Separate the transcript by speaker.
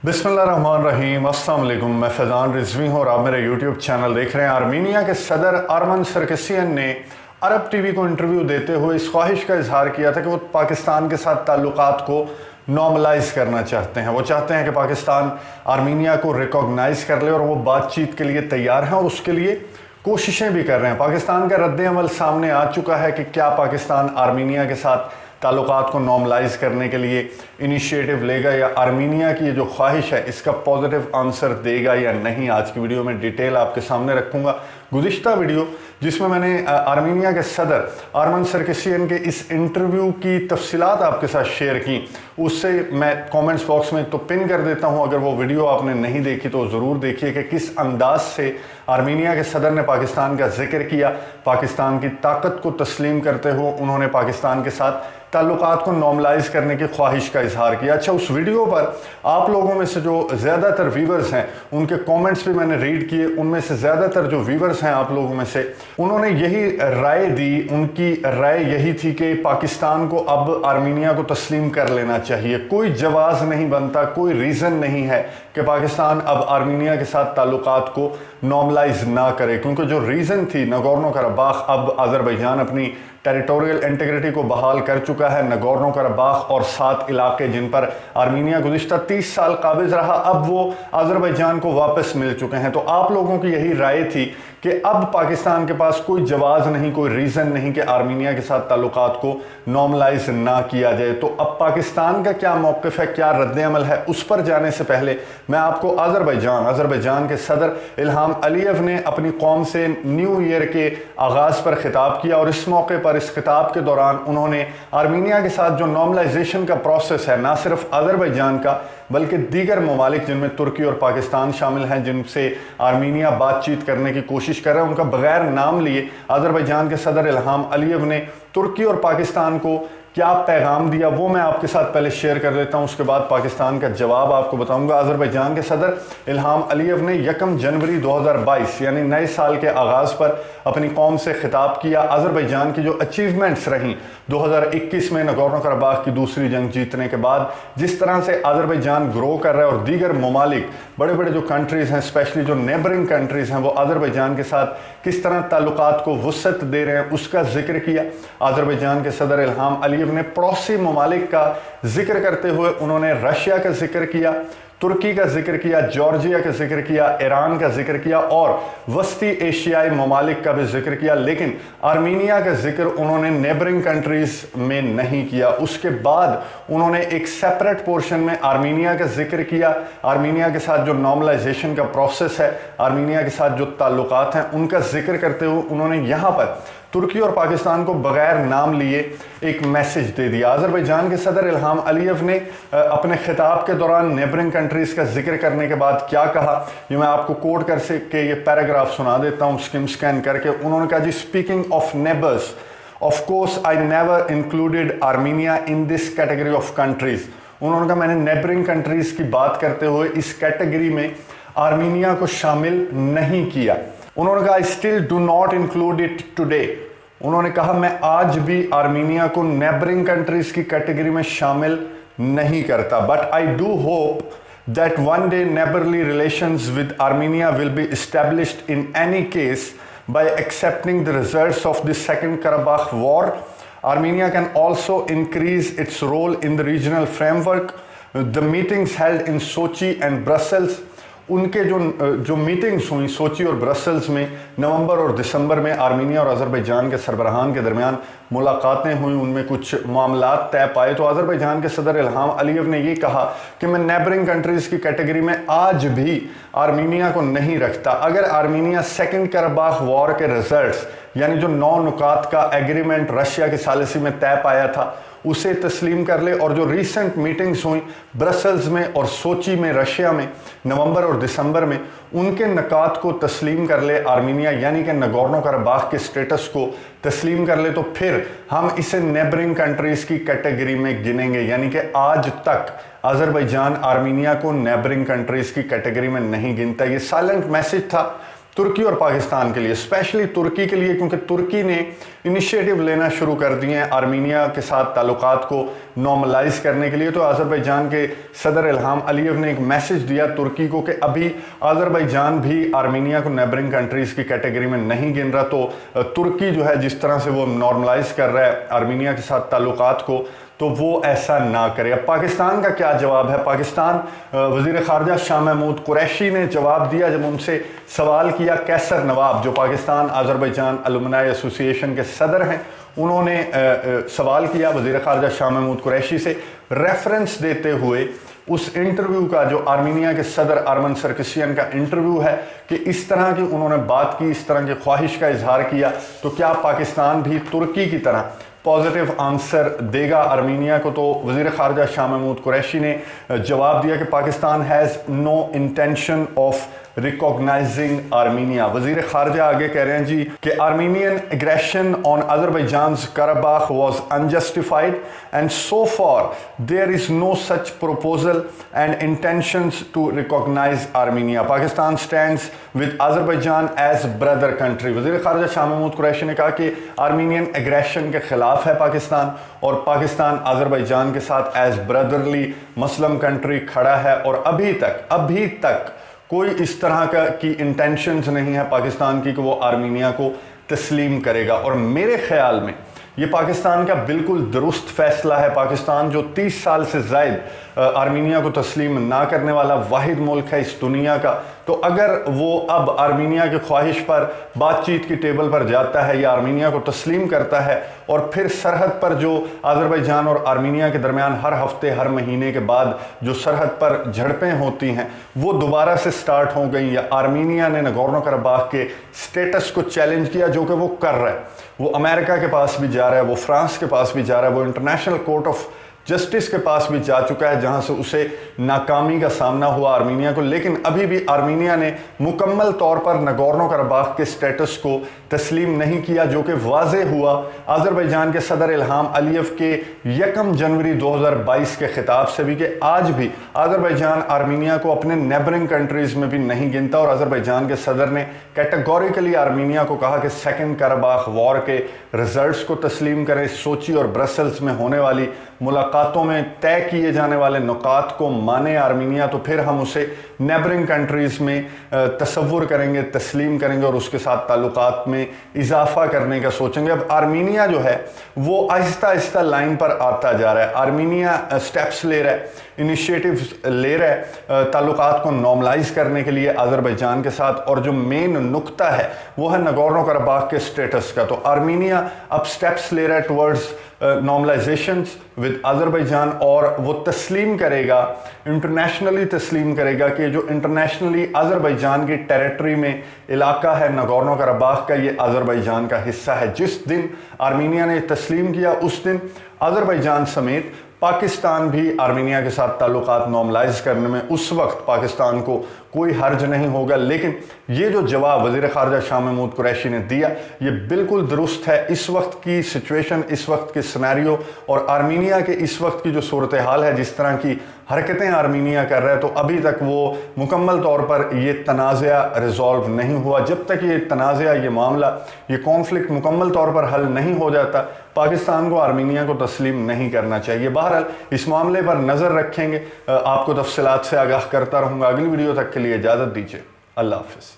Speaker 1: बिस्मिल्लाहिर्रहमानिर्रहीम, अस्सलाम वालेकुम। मैं फैज़ान रिजवी हूँ और आप मेरे यूट्यूब चैनल देख रहे हैं। आर्मीनिया के सदर अरमान सरकसियन ने अरब टीवी को इंटरव्यू देते हुए इस ख्वाहिश का इजहार किया था कि वो पाकिस्तान के साथ ताल्लुकात को नॉर्मलाइज करना चाहते हैं। वो चाहते हैं कि पाकिस्तान आर्मीनिया को रिकॉग्नाइज कर ले और वो बातचीत के लिए तैयार हैं और उसके लिए कोशिशें भी कर रहे हैं। पाकिस्तान का रद्द अमल सामने आ चुका है कि क्या पाकिस्तान आर्मीनिया के साथ ताल्लुकात को नॉर्मलाइज करने के लिए इनिशिएटिव लेगा या आर्मीनिया की ये जो ख्वाहिश है इसका पॉजिटिव आंसर देगा या नहीं। आज की वीडियो में डिटेल आपके सामने रखूंगा। गुज़िश्ता वीडियो जिसमें मैंने आर्मीनिया के सदर अरमान सरकसियन के इस इंटरव्यू की तफसीलात आपके साथ शेयर की, उससे मैं कमेंट्स बॉक्स में तो पिन कर देता हूं। अगर वो वीडियो आपने नहीं देखी तो ज़रूर देखिए कि किस अंदाज से आर्मीनिया के सदर ने पाकिस्तान का जिक्र किया। पाकिस्तान की ताकत को तस्लीम करते हुए उन्होंने पाकिस्तान के साथ ताल्लुकात को नॉर्मलाइज करने की ख्वाहिश का इजहार किया। अच्छा, उस वीडियो पर आप लोगों में से जो ज़्यादातर व्यूवर्स हैं उनके कमेंट्स भी मैंने रीड किए। उनमें से ज़्यादातर जो व्यूवर्स हैं आप लोगों में से, उन्होंने यही राय दी। उनकी राय यही थी कि पाकिस्तान को अब आर्मीनिया को तस्लीम कर लेना चाहिए। कोई जवाज़ नहीं बनता, कोई रीज़न नहीं है कि पाकिस्तान अब आर्मीनिया के साथ ताल्लुकात को नॉर्मलाइज ना करे, क्योंकि जो रीज़न थी नगोर्नो कराबाख, अब अज़रबैजान अपनी टेरिटोरियल इंटीग्रिटी को बहाल कर चुका है। नगोर्नो कराबाख और 7 इलाके जिन पर आर्मीनिया गुज़िश्ता 30 साल काबिज रहा, अब वो अज़रबैजान को वापस मिल चुके हैं। तो आप लोगों की यही राय थी कि अब पाकिस्तान के पास कोई जवाज़ नहीं, कोई रीज़न नहीं कि आर्मीनिया के साथ ताल्लुकात को नॉर्मलाइज ना किया जाए। तो अब पाकिस्तान का क्या मौक़िफ़ है, क्या रद्द-ए-अमल है, उस पर जाने से पहले मैं आपको अज़रबैजान के सदर इल्हाम अलीयव ने अपनी कौम से न्यू ईयर के आगाज़ पर ख़िताब किया और इस मौके पर इस खिताब के दौरान उन्होंने आर्मीनिया के साथ जो नॉर्मलाइजेशन का प्रोसेस है, ना सिर्फ अज़रबैजान का बल्कि दीगर ममालिक जिनमें तुर्की और पाकिस्तान शामिल हैं, जिनसे आर्मीनिया बातचीत करने की कोशिश कर रहे हैं, उनका बगैर नाम लिए अज़रबैजान के सदर इल्हाम अलीयव ने तुर्की और पाकिस्तान को क्या पैगाम दिया वो मैं आपके साथ पहले शेयर कर लेता हूं। उसके बाद पाकिस्तान का जवाब आपको बताऊंगा। अज़रबैजान के सदर इल्हाम अलीयव ने 1 जनवरी 2022 यानी नए साल के आगाज़ पर अपनी कौम से खिताब किया। अज़रबैजान की जो अचीवमेंट्स रहीं 2021 में नगोर्नो कराबाख की दूसरी जंग जीतने के बाद, जिस तरह से अज़रबैजान ग्रो कर रहा है और दीगर ममालिक बड़े बड़े जो कंट्रीज़ हैं, स्पेशली जो नेबरिंग कंट्रीज़ हैं, वो अज़रबैजान के साथ किस तरह ताल्लुकात को वुसअत दे रहे हैं, उसका जिक्र किया। अज़रबैजान के सदर इल्हाम अलीयव ने पड़ोसी ममालिक का जिक्र करते हुए उन्होंने रशिया का जिक्र किया, तुर्की का जिक्र किया, जॉर्जिया का जिक्र किया, ईरान का जिक्र किया और वस्ती एशियाई ममालिक का भी जिक्र किया। लेकिन आर्मीनिया का जिक्र उन्होंने नेबरिंग कंट्रीज में नहीं किया। उसके बाद उन्होंने एक सेपरेट पोर्शन में आर्मीनिया का जिक्र किया। आर्मीनिया के साथ जो नॉर्मलाइजेशन का प्रोसेस है, आर्मीनिया के साथ जो ताल्लुकात हैं, उनका जिक्र करते हुए उन्होंने यहाँ पर तुर्की और पाकिस्तान को बगैर नाम लिए एक मैसेज दे दिया। अज़रबैजान के सदर इल्हाम अलीयव ने अपने खिताब के दौरान नेबरिंग कंट्रीज का जिक्र करने के बाद क्या कहा, ये मैं आपको कोट कर के ये पैराग्राफ सुना देता हूँ स्किम स्कैन करके। उन्होंने कहा जी, speaking of neighbours, of course I never included Armenia in this category of countries. उन्होंने कहा मैंने नेबरिंग कंट्रीज की बात करते हुए इस कैटेगरी में आर्मीनिया को शामिल नहीं किया। उन्होंने कहा I still do not include it today. उन्होंने कहा मैं आज भी आर्मीनिया को नेबरिंग कंट्रीज की कैटेगरी में शामिल नहीं करता। But I do hope that one day neighbourly relations with Armenia will be established in any case by accepting the results of the second Karabakh war. Armenia can also increase its role in the regional framework. The meetings held in Sochi and Brussels, उनके जो meetings हुई सोची और Brussels में नवंबर और दिसंबर में Armenia और Azerbaijan के सरबराहान के दरमियान मुलाकातें हुई, उनमें कुछ मामलात तय पाए। तो अज़रबैजान के सदर इल्हाम अलीयव ने ये कहा कि मैं नेबरिंग कंट्रीज़ की कैटेगरी में आज भी आर्मीनिया को नहीं रखता। अगर आर्मीनिया सेकंड कराबाख वॉर के रिजल्ट्स यानी जो 9 नुकात का एग्रीमेंट रशिया की सालिसी में तय पाया था उसे तस्लीम कर ले, और जो रीसेंट मीटिंग्स हुई ब्रसल्स में और सोची में रशिया में नवंबर और दिसंबर में, उनके नकात को तस्लीम कर ले आर्मीनिया, यानी कि नगोर्नो कराबाख के स्टेटस को तस्लीम कर ले, तो फिर हम इसे नेबरिंग कंट्रीज़ की कैटेगरी में गिनेंगे। यानी कि आज तक अज़रबैजान आर्मीनिया को नेबरिंग कंट्रीज़ की कैटेगरी में नहीं गिनता। ये साइलेंट मैसेज था तुर्की और पाकिस्तान के लिए, स्पेशली तुर्की के लिए, क्योंकि तुर्की ने इनिशिएटिव लेना शुरू कर दिए हैं आर्मीनिया के साथ ताल्लुकात को नॉर्मलाइज करने के लिए। तो अज़रबैजान के सदर इल्हाम अलीयव ने एक मैसेज दिया तुर्की को कि अभी अज़रबैजान भी आर्मीनिया को नेबरिंग कंट्रीज़ की कैटेगरी में नहीं गिन रहा। तो तुर्की जो है जिस तरह से वो नॉर्मलाइज कर रहा है आर्मीनिया के साथ ताल्लुकात को, तो वो ऐसा ना करे। अब पाकिस्तान का क्या जवाब है? पाकिस्तान वज़ीर ख़ारजा शाह महमूद कुरैशी ने जवाब दिया जब उनसे सवाल किया। कैसर नवाब जो पाकिस्तान अज़रबैजान अलुमनाई एसोसिएशन के सदर हैं, उन्होंने सवाल किया वज़ीर ख़ारजा शाह महमूद कुरैशी से, रेफरेंस देते हुए उस इंटरव्यू का जो आर्मीनिया के सदर आरमन सरकसियन का इंटरव्यू है कि इस तरह की उन्होंने बात की, इस तरह की ख्वाहिश का इजहार किया, तो क्या पाकिस्तान भी तुर्की की तरह पॉजिटिव आंसर देगा आर्मीनिया को? तो वज़ीर ख़ारजा शाह महमूद कुरैशी ने जवाब दिया कि Pakistan has no intention of recognizing Armenia. वज़ीर ख़ारजा आगे कह रहे हैं जी कि Armenian aggression on Azerbaijan's Karabakh was unjustified and so far there is no such proposal and intentions to recognize Armenia. Pakistan stands with Azerbaijan as brother country. वज़ीर ख़ारजा शाह महमूद कुरैशी ने कहा कि आर्मीनियन एग्रेशन के ख़िलाफ़ है पाकिस्तान, और पाकिस्तान अज़रबैजान के साथ एज ब्रदरली मुस्लिम कंट्री खड़ा है, और अभी तक कोई इस तरह की इंटेंशंस नहीं है पाकिस्तान की कि वो आर्मीनिया को तस्लीम करेगा। और मेरे ख्याल में ये पाकिस्तान का बिल्कुल दुरुस्त फैसला है। पाकिस्तान जो 30 साल से ज़ायद आर्मीनिया को तस्लीम ना करने वाला वाहिद मुल्क है इस दुनिया का, तो अगर वो अब आर्मीनिया की ख्वाहिश पर बातचीत की टेबल पर जाता है या आर्मीनिया को तस्लीम करता है, और फिर सरहद पर जो अज़रबैजान और आर्मीनिया के दरमियान हर हफ्ते हर महीने के बाद जो सरहद पर झड़पें होती हैं वो दोबारा से स्टार्ट हो गई, या आर्मीनिया ने नगोर्नो कराबाख के स्टेटस को चैलेंज किया, जो कि वो कर रहा है, वो अमेरिका के पास भी जा रहा है, वो फ्रांस के पास भी जा रहा है, वो इंटरनेशनल कोर्ट ऑफ जस्टिस के पास भी जा चुका है, जहां से उसे नाकामी का सामना हुआ आर्मीनिया को। लेकिन अभी भी आर्मीनिया ने मुकम्मल तौर पर नगोर्नो कराबाख के स्टेटस को तस्लीम नहीं किया, जो कि वाज़ेह हुआ अज़रबैजान के सदर इल्हाम अलीयव के 1 जनवरी 2022 के खिताब से भी, कि आज भी अज़रबैजान आर्मीनिया को अपने नेबरिंग कंट्रीज़ में भी नहीं गिनता। और अज़रबैजान के सदर ने कैटेगोरिकली आर्मीनिया को कहा कि सेकेंड कराबाख वॉर के रिजल्ट्स को तस्लीम करें, सोची और ब्रसल्स में होने वाली मुलाकातों में तय किए जाने वाले नुकात को माने आर्मीनिया, तो फिर हम उसे नेबरिंग कंट्रीज़ में तसव्वुर करेंगे, तस्लीम करेंगे और उसके साथ ताल्लुकात में इजाफा करने का सोचेंगे। अब आर्मीनिया जो है वो आहिस्ता आहिस्ता लाइन पर आता जा रहा है। आर्मीनिया स्टेप्स ले रहा है, इनिशिएटिव्स ले रहा है ताल्लुकात को नॉर्मलाइज करने के लिए अज़रबैजान के साथ, और जो मेन नुक्ता है वो है नगोर्नो कराबाख के स्टेटस का। तो आर्मीनिया अब स्टेप्स ले रहा है टुवर्ड्स नॉर्मलाइजेशंस विद अज़रबैजान, और वो तस्लीम करेगा, इंटरनेशनली तस्लीम करेगा कि जो इंटरनेशनली अज़रबैजान की टेरिटरी में इलाका है नगोर्नो कराबाख का, ये अज़रबैजान का हिस्सा है। जिस दिन आर्मीनिया ने तस्लीम किया उस दिन अज़रबैजान समेत पाकिस्तान भी आर्मीनिया के साथ ताल्लुकात नॉर्मलाइज करने में उस वक्त पाकिस्तान को कोई हर्ज नहीं होगा। लेकिन ये जो जवाब वज़ीर ख़ारजा शाह महमूद कुरैशी ने दिया ये बिल्कुल दुरुस्त है। इस वक्त की सिचुएशन, इस वक्त के सिनेरियो और आर्मीनिया के इस वक्त की जो सूरत हाल है, जिस तरह की हरकतें आर्मीनिया कर रहा है, तो अभी तक वो मुकम्मल तौर पर ये तनाज़ा रिजॉल्व नहीं हुआ। जब तक ये तनाज़ा, ये मामला, ये कॉन्फ्लिक्ट मुकम्मल तौर पर हल नहीं हो जाता, पाकिस्तान को आर्मीनिया को तस्लीम नहीं करना चाहिए। बहरहाल इस मामले पर नज़र रखेंगे, आपको तफसीलात से आगाह करता रहूँगा। अगली वीडियो तक के लिए इजाज़त दीजिए। अल्लाह हाफ़िज़।